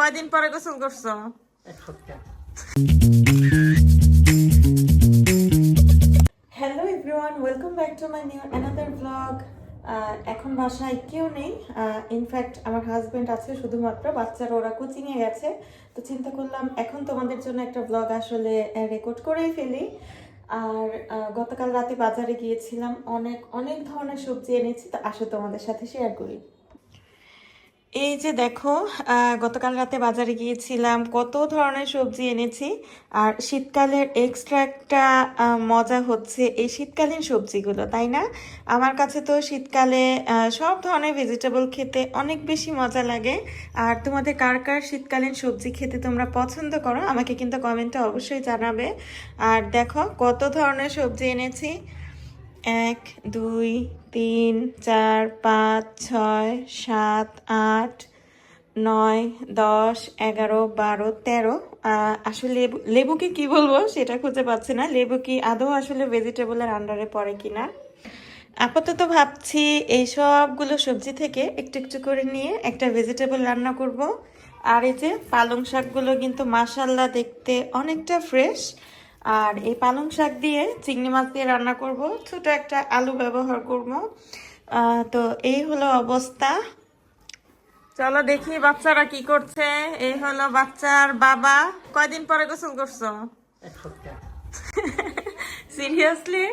কয়দিন পরে গোসল করছো? এক সপ্তাহ। Hello everyone, welcome back to my new another blog. এখন বাসায় কেউ নেই, ইনফ্যাক্ট আমার হাজবেন্ড আছে শুধুমাত্র, বাচ্চারা ওরা কোচিংয়ে গেছে। তো চিন্তা করলাম এখন তোমাদের জন্য একটা ব্লগ আসলে রেকর্ড করেই ফেলি। আর গতকাল রাতে বাজারে গিয়েছিলাম, অনেক অনেক ধরনের সবজি এনেছি, তো আসো তোমাদের সাথে শেয়ার করি। এই যে দেখো, গতকাল রাতে বাজারে গিয়েছিলাম, কত ধরনের সবজি এনেছি। আর শীতকালের এক্সট্রা একটা মজা হচ্ছে এই শীতকালীন সবজিগুলো, তাই না? আমার কাছে তো শীতকালে সব ধরনের ভেজিটেবল খেতে অনেক বেশি মজা লাগে। আর তোমাদের কার কার শীতকালীন সবজি খেতে তোমরা পছন্দ করো আমাকে কিন্তু কমেন্টে অবশ্যই জানাবে। আর দেখো কত ধরনের সবজি এনেছি। 1 2 3 4 5 6 7 8 9 10 11 12 13। আসলে লেবুকে কি বলবো সেটা খুঁজে পাচ্ছি না। লেবু কি আদৌ আসলে ভেজিটেবলের আন্ডারে পড়ে কিনা। আপাতত ভাবছি এই সবগুলো সবজি থেকে একটু একটু করে নিয়ে একটা ভেজিটেবল রান্না করব। আর এই যে পালং শাকগুলো কিন্তু মাশাল্লাহ দেখতে অনেকটা ফ্রেশ। আর এই পালং শাক দিয়ে চিংড়ি মাছ দিয়ে রান্না করব, ছোট একটা আলু ব্যবহার করব। তো এই হলো অবস্থা। চলো দেখি বাচ্চারা কি করছে। এই হলো বাচ্চার বাবা। কয়দিন পরে গোসল করছো? এক সপ্তাহ। সিরিয়াসলি?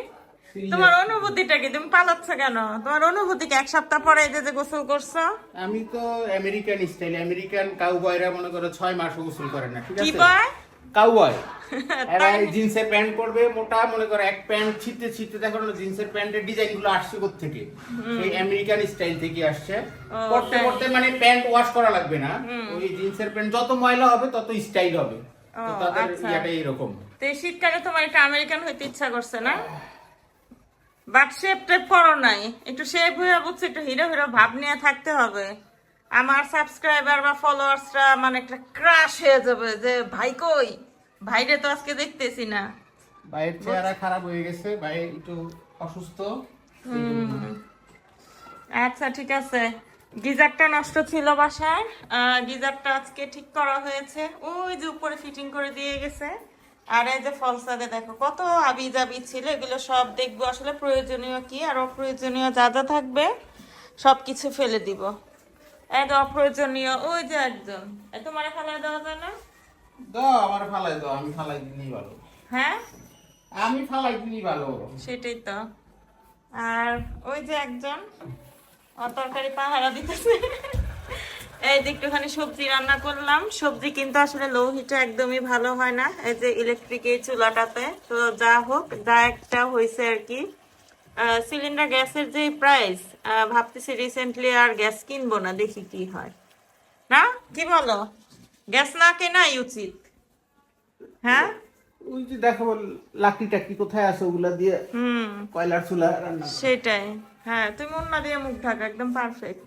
তোমার অনুভূতিটা কি? তুমি পালাচ্ছ কেন? তোমার অনুভূতি কি এক সপ্তাহ পরে এই যে গোসল করছো? আমি তো আমেরিকান স্টাইল, আমেরিকান কাউবয়রা মনে করো 6 মাস গোসল করে না, ঠিক কি আছে? বয়? কাউবয় এরা জিন্সের প্যান্ট পরবে মোটা, মনে করো এক প্যান্ট ছিটতে ছিটতে দেখো না জিন্সের প্যান্টের ডিজাইন গুলো আসছে কোথা থেকে? সেই আমেরিকান স্টাইল থেকে আসছে। পরতে পরতে মানে প্যান্ট ওয়াশ করা লাগবে না, ওই জিন্সের প্যান্ট যত ময়লা হবে তত স্টাইল হবে। তো তাদের ইয়াটা এরকম। তো এই শীতকালে তোমার একটা আমেরিকান হইতে ইচ্ছা করছে না? বাট শেপ টেপ করো নাই, একটু শেপ হয়ে বুঝছে, একটু হিরো হিরো ভাব নিয়ে থাকতে হবে। আমার সাবস্ক্রাইবার বা ফলোয়ার্সরা মানে একটা ক্রাশ হয়ে যাবে যে ভাই কই, ভাইরে তো আজকে দেখতেছি না। ভাইয়ের চেহারা খারাপ হয়ে গেছে, ভাই একটু অসুস্থ। আচ্ছা ঠিক আছে। গিজারটা নষ্ট ছিল বাসার, গিজারটা আজকে ঠিক করা হয়েছে। ওই যে উপরে ফিটিং করে দিয়ে গেছে। আর এই যে ফলসাদে দেখো কত আবি জাবি ছিল, এগুলো সব দেখবো আসলে প্রয়োজনীয় কি আর অপ্রয়োজনীয় যা যা থাকবে সবকিছু ফেলে দিব। এই যে অপ্রয়োজনীয় ওই যে একজন, তোমার ফেলা দেওয়া যায় না? দাও আমার ফালাই দাও, আমি ফালাই দিলেই ভালো। হ্যাঁ আমি ফালাই দিলেই ভালো। সেটাই তো। আর ওই যে একজন তরকারি পাহারা দিতেছে। এই যে একটুখানি সবজি রান্না করলাম। সবজি কিন্তু আসলে লো হিটে একদমই ভালো হয় না, এই যে ইলেকট্রিক এই চুলাটাতে। তো যা হোক, যা একটা হয়েছে আর কি। সিলিন্ডার গ্যাসের যে প্রাইস, ভাবতেছি রিসেন্টলি আর গ্যাস কিনবো না, দেখি কি হয়। না কি বলো? গ্যাস না কেনাই উচিত। হ্যাঁ ওই যে দেখো লাকড়ি টাকড়ি কোথায় আছে, ওগুলা দিয়ে কয়লার চুলা রান্না। সেটাই। হ্যাঁ তুমি অন্য দিয়ে মুখ ঢাকা, একদম পারফেক্ট।